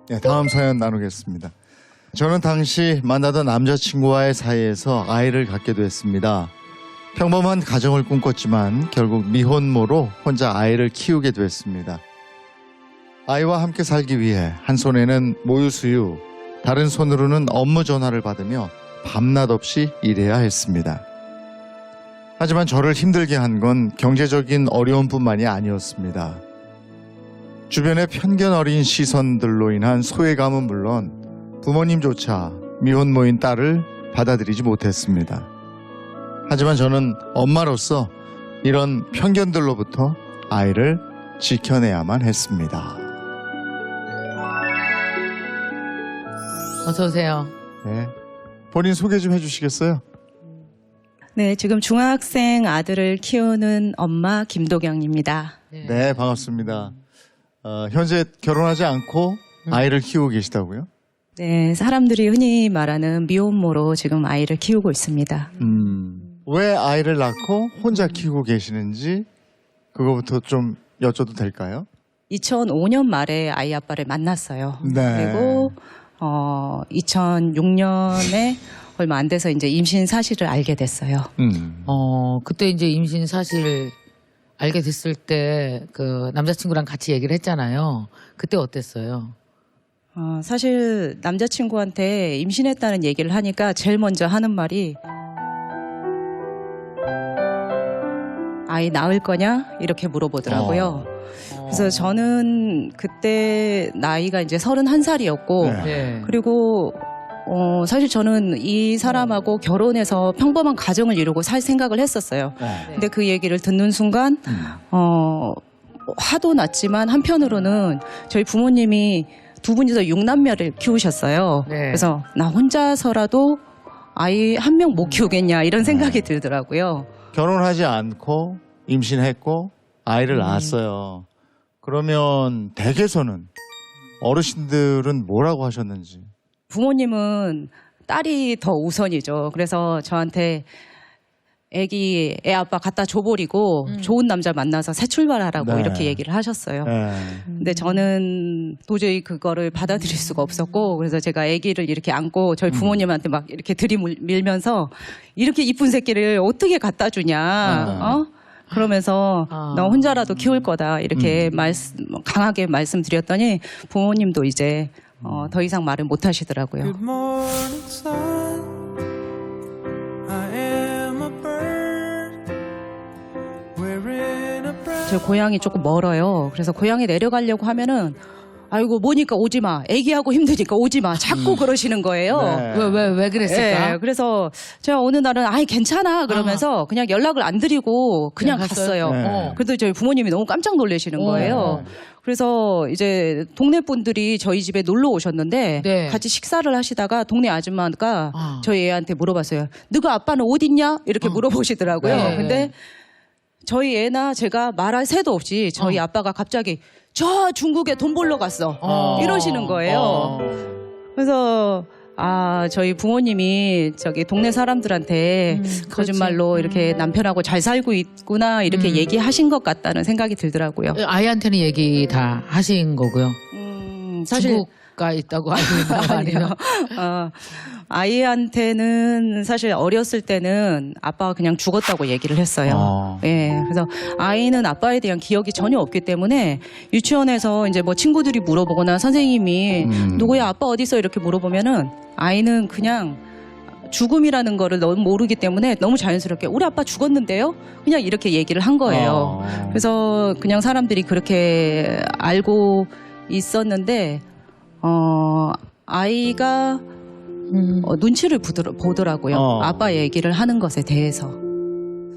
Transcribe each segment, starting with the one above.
네, 다음 사연 나누겠습니다. 저는 당시 만나던 남자친구와의 사이에서 아이를 갖게 됐습니다. 평범한 가정을 꿈꿨지만 결국 미혼모로 혼자 아이를 키우게 됐습니다. 아이와 함께 살기 위해 한 손에는 모유수유, 다른 손으로는 업무 전화를 받으며 밤낮 없이 일해야 했습니다. 하지만 저를 힘들게 한 건 경제적인 어려움뿐만이 아니었습니다. 주변의 편견 어린 시선들로 인한 소외감은 물론 부모님조차 미혼모인 딸을 받아들이지 못했습니다. 하지만 저는 엄마로서 이런 편견들로부터 아이를 지켜내야만 했습니다. 어서 오세요. 네. 본인 소개 좀 해주시겠어요? 네, 지금 중학생 아들을 키우는 엄마 김도경입니다. 네, 반갑습니다. 현재 결혼하지 않고 아이를 키우고 계시다고요? 네, 사람들이 흔히 말하는 미혼모로 지금 아이를 키우고 있습니다. 왜 아이를 낳고 혼자 키우고 계시는지 그거부터 좀 여쭤도 될까요? 2005년 말에 아이 아빠를 만났어요. 네. 그리고 2006년에 얼마 안 돼서 이제 임신 사실을 알게 됐어요. 그때 이제 임신 사실 알게 됐을 때 그 남자친구랑 같이 얘기를 했잖아요. 그때 어땠어요? 사실 남자친구한테 임신했다는 얘기를 하니까 제일 먼저 하는 말이 아이 낳을 거냐? 이렇게 물어보더라고요. 그래서 저는 그때 나이가 이제 31살이었고 네. 그리고 사실 저는 이 사람하고 결혼해서 평범한 가정을 이루고 살 생각을 했었어요. 근데 그 얘기를 듣는 순간 화도 났지만 한편으로는 저희 부모님이 두 분이서 6남매를 키우셨어요. 네. 그래서 나 혼자서라도 아이 한 명 못 키우겠냐 이런 생각이 들더라고요. 결혼하지 않고 임신했고 아이를 낳았어요. 그러면 댁에서는 어르신들은 뭐라고 하셨는지? 부모님은 딸이 더 우선이죠. 그래서 저한테 애 아빠 갖다 줘버리고 좋은 남자 만나서 새 출발하라고 네. 이렇게 얘기를 하셨어요. 네. 근데 저는 도저히 그거를 받아들일 수가 없었고 그래서 제가 아기를 이렇게 안고 저희 부모님한테 막 이렇게 들이밀면서 이렇게 이쁜 새끼를 어떻게 갖다 주냐 그러면서 너 혼자라도 키울 거다 이렇게 강하게 말씀드렸더니 부모님도 이제 더 이상 말을 못 하시더라고요. Good morning, sun. I am a bird. Wearing a brown. 저 고향이 조금 멀어요. 그래서 고향에 내려가려고 하면은 아이고 뭐니까 오지 마. 애기하고 힘드니까 오지 마. 자꾸 그러시는 거예요. 네. 왜 그랬을까? 네, 그래서 제가 어느 날은 아이 괜찮아 그러면서 그냥 연락을 안 드리고 그냥 그냥 갔어요. 갔어요? 네. 그래도 저희 부모님이 너무 깜짝 놀라시는 거예요. 그래서 이제 동네 분들이 저희 집에 놀러 오셨는데 네. 같이 식사를 하시다가 동네 아줌마가 아. 저희 애한테 물어봤어요. 너가 아빠는 어디 있냐? 이렇게 물어보시더라고요. 네. 근데 저희 애나 제가 말할 새도 없이 저희 아빠가 갑자기 저 중국에 돈 벌러 갔어. 이러시는 거예요. 그래서 저희 부모님이 저기 동네 사람들한테 거짓말로 이렇게 남편하고 잘 살고 있구나 이렇게 얘기하신 것 같다는 생각이 들더라고요. 아이한테는 얘기 다 하신 거고요. 사실 중국가 있다고 알고 있나요? 아니면 아이한테는 사실 어렸을 때는 아빠가 그냥 죽었다고 얘기를 했어요. 예, 그래서 아이는 아빠에 대한 기억이 전혀 없기 때문에 유치원에서 이제 뭐 친구들이 물어보거나 선생님이 누구야 아빠 어디 있어 이렇게 물어보면은 아이는 그냥 죽음이라는 거를 너무 모르기 때문에 너무 자연스럽게 우리 아빠 죽었는데요? 그냥 이렇게 얘기를 한 거예요. 그래서 그냥 사람들이 그렇게 알고 있었는데 아이가 눈치를 보더라고요. 아빠 얘기를 하는 것에 대해서.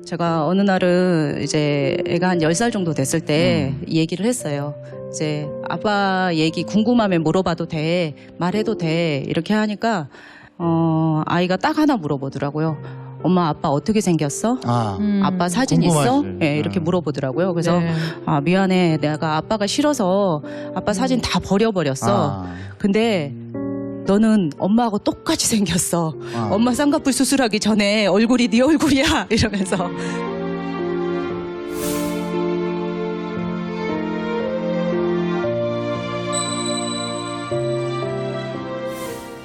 제가 어느 날은 이제 애가 한 10살 정도 됐을 때 얘기를 했어요. 이제 아빠 얘기 궁금하면 물어봐도 돼. 말해도 돼. 이렇게 하니까 아이가 딱 하나 물어보더라고요. 엄마 아빠 어떻게 생겼어? 아빠 사진 있어? 궁금하지. 예, 이렇게 물어보더라고요. 그래서 네. 미안해. 내가 아빠가 싫어서 아빠 사진 다 버려버렸어. 근데 너는 엄마하고 똑같이 생겼어. 엄마 쌍꺼풀 수술하기 전에 얼굴이 네 얼굴이야. 이러면서.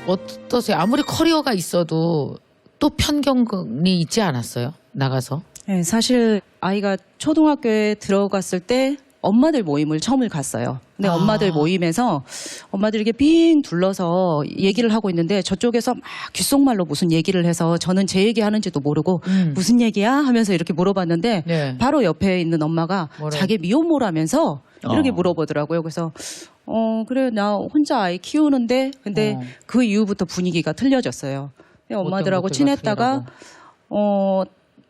어떠세요? 아무리 커리어가 있어도 또 편견이 있지 않았어요? 나가서? 네, 사실 아이가 초등학교에 들어갔을 때 엄마들 모임을 처음을 갔어요. 근데 엄마들 모임에서 엄마들이 이렇게 빙 둘러서 얘기를 하고 있는데 저쪽에서 막 귓속말로 무슨 얘기를 해서 저는 제 얘기 하는지도 모르고 무슨 얘기야? 하면서 이렇게 물어봤는데 네. 바로 옆에 있는 엄마가 뭐래요? 자기 미혼모라면서 이렇게 물어보더라고요. 그래서 그래 나 혼자 아이 키우는데 근데 그 이후부터 분위기가 틀려졌어요. 엄마들하고 것들과 친했다가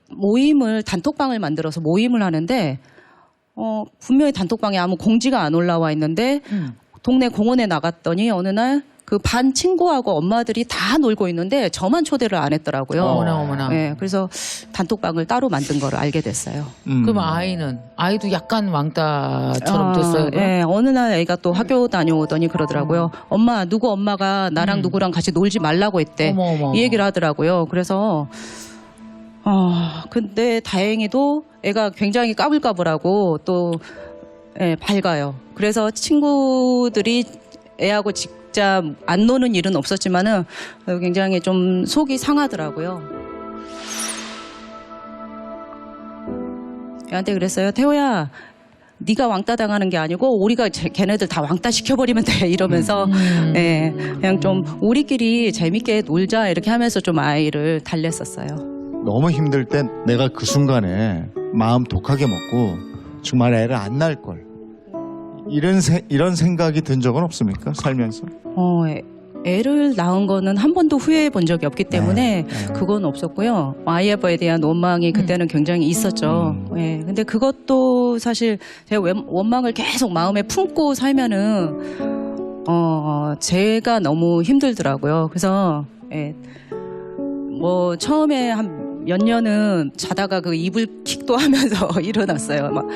모임을 단톡방을 만들어서 모임을 하는데 분명히 단톡방에 아무 공지가 안 올라와 있는데 동네 공원에 나갔더니 어느 날 그 반 친구하고 엄마들이 다 놀고 있는데 저만 초대를 안 했더라고요. 어머나. 네, 그래서 단톡방을 따로 만든 거를 알게 됐어요. 그럼 아이도 약간 왕따처럼 됐어요? 그럼? 네, 어느 날 애가 또 학교 다녀오더니 그러더라고요. 엄마, 누구 엄마가 나랑 누구랑 같이 놀지 말라고 했대. 어머. 이 얘기를 하더라고요. 그래서 근데 다행히도 애가 굉장히 까불까불하고 또 밝아요. 그래서 친구들이 애하고 진짜 안 노는 일은 없었지만은 굉장히 좀 속이 상하더라고요. 애한테 그랬어요. 태호야, 네가 왕따 당하는 게 아니고 우리가 걔네들 다 왕따 시켜버리면 돼 이러면서 그냥 좀 우리끼리 재밌게 놀자 이렇게 하면서 좀 아이를 달랬었어요. 너무 힘들 땐 내가 그 순간에 마음 독하게 먹고 정말 애를 안 낳을 걸. 이런 생각이 든 적은 없습니까? 살면서? 애를 낳은 거는 한 번도 후회해 본 적이 없기 때문에 그건 없었고요. 아이 아빠에 대한 원망이 그때는 굉장히 있었죠. 근데 그것도 사실 제 원망을 계속 마음에 품고 살면은 제가 너무 힘들더라고요. 그래서 뭐 처음에 한 몇 년은 자다가 그 이불킥도 하면서 일어났어요. 막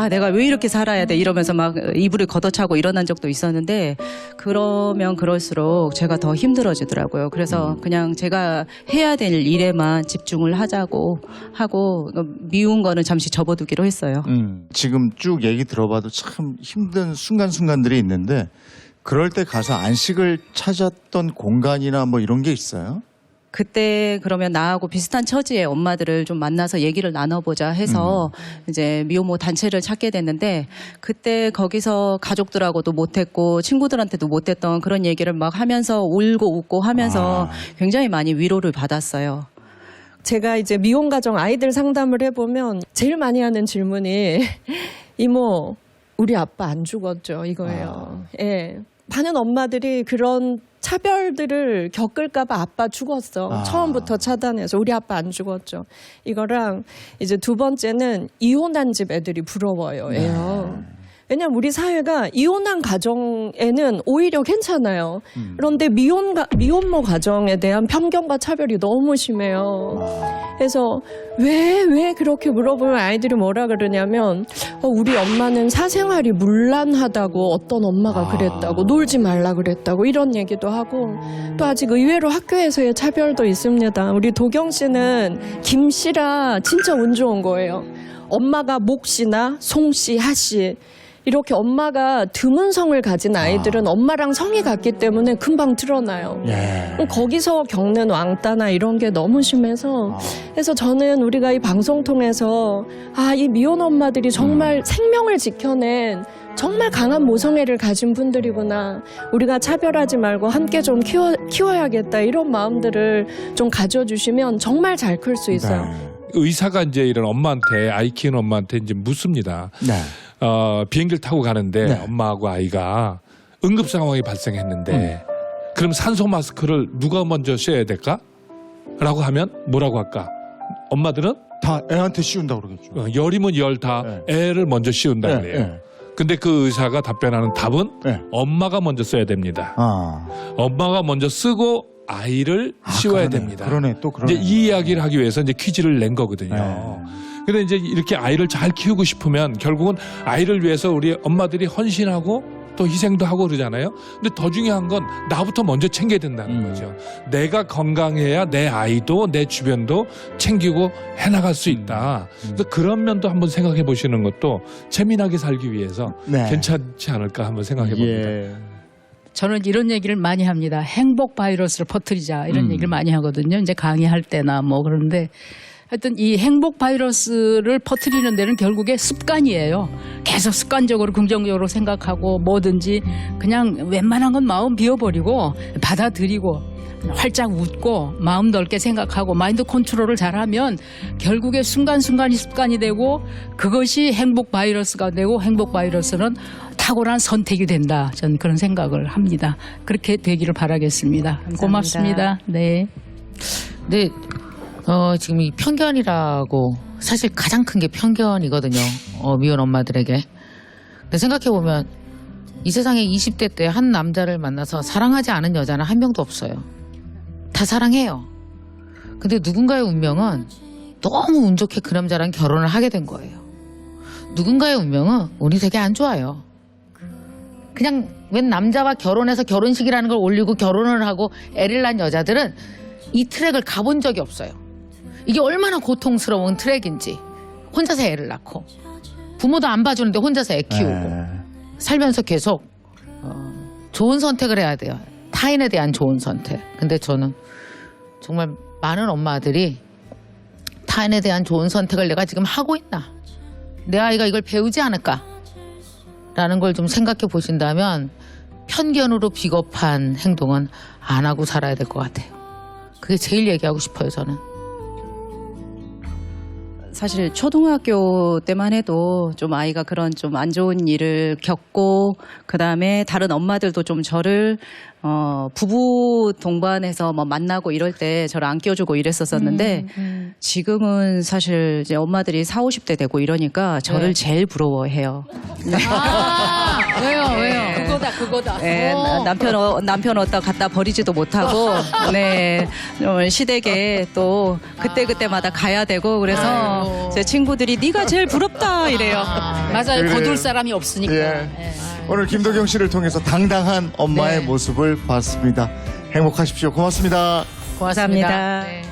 내가 왜 이렇게 살아야 돼 이러면서 막 이불을 걷어차고 일어난 적도 있었는데 그러면 그럴수록 제가 더 힘들어지더라고요. 그래서 그냥 제가 해야 될 일에만 집중을 하자고 하고 미운 거는 잠시 접어두기로 했어요. 지금 쭉 얘기 들어봐도 참 힘든 순간순간들이 있는데 그럴 때 가서 안식을 찾았던 공간이나 뭐 이런 게 있어요? 그때 그러면 나하고 비슷한 처지의 엄마들을 좀 만나서 얘기를 나눠보자 해서 이제 미혼모 단체를 찾게 됐는데 그때 거기서 가족들하고도 못했고 친구들한테도 못했던 그런 얘기를 막 하면서 울고 웃고 하면서 굉장히 많이 위로를 받았어요. 제가 이제 미혼 가정 아이들 상담을 해보면 제일 많이 하는 질문이 이모 우리 아빠 안 죽었죠 이거예요. 예. 많은 엄마들이 그런 차별들을 겪을까봐 아빠 죽었어. 처음부터 차단해서 우리 아빠 안 죽었죠. 이거랑 이제 두 번째는 이혼한 집 애들이 부러워요. 왜냐면 우리 사회가 이혼한 가정에는 오히려 괜찮아요. 그런데 미혼모 가정에 대한 편견과 차별이 너무 심해요. 그래서 왜 그렇게 물어보면 아이들이 뭐라 그러냐면 우리 엄마는 사생활이 문란하다고 어떤 엄마가 그랬다고 놀지 말라 그랬다고 이런 얘기도 하고 또 아직 의외로 학교에서의 차별도 있습니다. 우리 도경 씨는 김 씨라 진짜 운 좋은 거예요. 엄마가 목 씨나 송 씨, 하 씨 이렇게 엄마가 드문 성을 가진 아이들은 엄마랑 성이 같기 때문에 금방 드러나요. 거기서 겪는 왕따나 이런 게 너무 심해서 그래서 저는 우리가 이 방송 통해서 이 미혼 엄마들이 정말 생명을 지켜낸 정말 강한 모성애를 가진 분들이구나. 우리가 차별하지 말고 함께 좀 키워야겠다. 이런 마음들을 좀 가져주시면 정말 잘 클 수 있어요. 의사가 이제 이런 엄마한테 아이 키우는 엄마한테 이제 묻습니다. 비행기를 타고 가는데 엄마하고 아이가 응급 상황이 발생했는데 그럼 산소 마스크를 누가 먼저 써야 될까? 라고 하면 뭐라고 할까? 엄마들은 다 애한테 씌운다고 그러겠죠. 열이면 열 다 애를 먼저 씌운다 그래요. 근데 그 의사가 답변하는 답은 엄마가 먼저 써야 됩니다. 엄마가 먼저 쓰고 아이를 씌워야 됩니다. 그러네. 이제 이 이야기를 하기 위해서 이제 퀴즈를 낸 거거든요. 근데 이제 이렇게 아이를 잘 키우고 싶으면 결국은 아이를 위해서 우리 엄마들이 헌신하고 또 희생도 하고 그러잖아요. 근데 더 중요한 건 나부터 먼저 챙겨야 된다는 거죠. 내가 건강해야 내 아이도 내 주변도 챙기고 해나갈 수 있다. 그래서 그런 면도 한번 생각해 보시는 것도 재미나게 살기 위해서 괜찮지 않을까 한번 생각해 봅니다. 저는 이런 얘기를 많이 합니다. 행복 바이러스를 퍼뜨리자 이런 얘기를 많이 하거든요. 이제 강의할 때나 뭐 그런데 하여튼 이 행복 바이러스를 퍼뜨리는 데는 결국에 습관이에요. 계속 습관적으로 긍정적으로 생각하고 뭐든지 그냥 웬만한 건 마음 비워버리고 받아들이고 활짝 웃고 마음 넓게 생각하고 마인드 컨트롤을 잘하면 결국에 순간순간이 습관이 되고 그것이 행복 바이러스가 되고 행복 바이러스는 탁월한 선택이 된다. 저는 그런 생각을 합니다. 그렇게 되기를 바라겠습니다. 감사합니다. 고맙습니다. 네. 근데 지금 이 편견이라고 사실 가장 큰 게 편견이거든요. 미혼 엄마들에게. 근데 생각해보면 이 세상에 20대 때 한 남자를 만나서 사랑하지 않은 여자는 한 명도 없어요. 다 사랑해요. 근데 누군가의 운명은 너무 운 좋게 그 남자랑 결혼을 하게 된 거예요. 누군가의 운명은 운이 되게 안 좋아요. 그냥 웬 남자와 결혼해서 결혼식이라는 걸 올리고 결혼을 하고 애를 낳은 여자들은 이 트랙을 가본 적이 없어요. 이게 얼마나 고통스러운 트랙인지. 혼자서 애를 낳고 부모도 안 봐주는데 혼자서 애 키우고 살면서 계속 좋은 선택을 해야 돼요. 타인에 대한 좋은 선택. 근데 저는 정말 많은 엄마들이 타인에 대한 좋은 선택을 내가 지금 하고 있나? 내 아이가 이걸 배우지 않을까? 라는 걸 좀 생각해 보신다면 편견으로 비겁한 행동은 안 하고 살아야 될 것 같아요. 그게 제일 얘기하고 싶어요, 저는. 사실 초등학교 때만 해도 좀 아이가 그런 좀 안 좋은 일을 겪고 그다음에 다른 엄마들도 좀 저를 부부 동반해서 뭐 만나고 이럴 때 저를 안 껴주고 이랬었었는데 지금은 사실 이제 엄마들이 40, 50대 되고 이러니까 저를 네. 제일 부러워해요. 아, 왜요? 그거다. 네, 남편 어디다 갖다 버리지도 못하고 네, 좀 시댁에 또 그때마다 가야 되고 그래서 제 친구들이 네가 제일 부럽다 이래요. 맞아요. 그래요. 거둘 사람이 없으니까. 예. 오늘 김도경 씨를 통해서 당당한 엄마의 네. 모습을 봤습니다. 행복하십시오. 고맙습니다. 고맙습니다. 감사합니다. 네.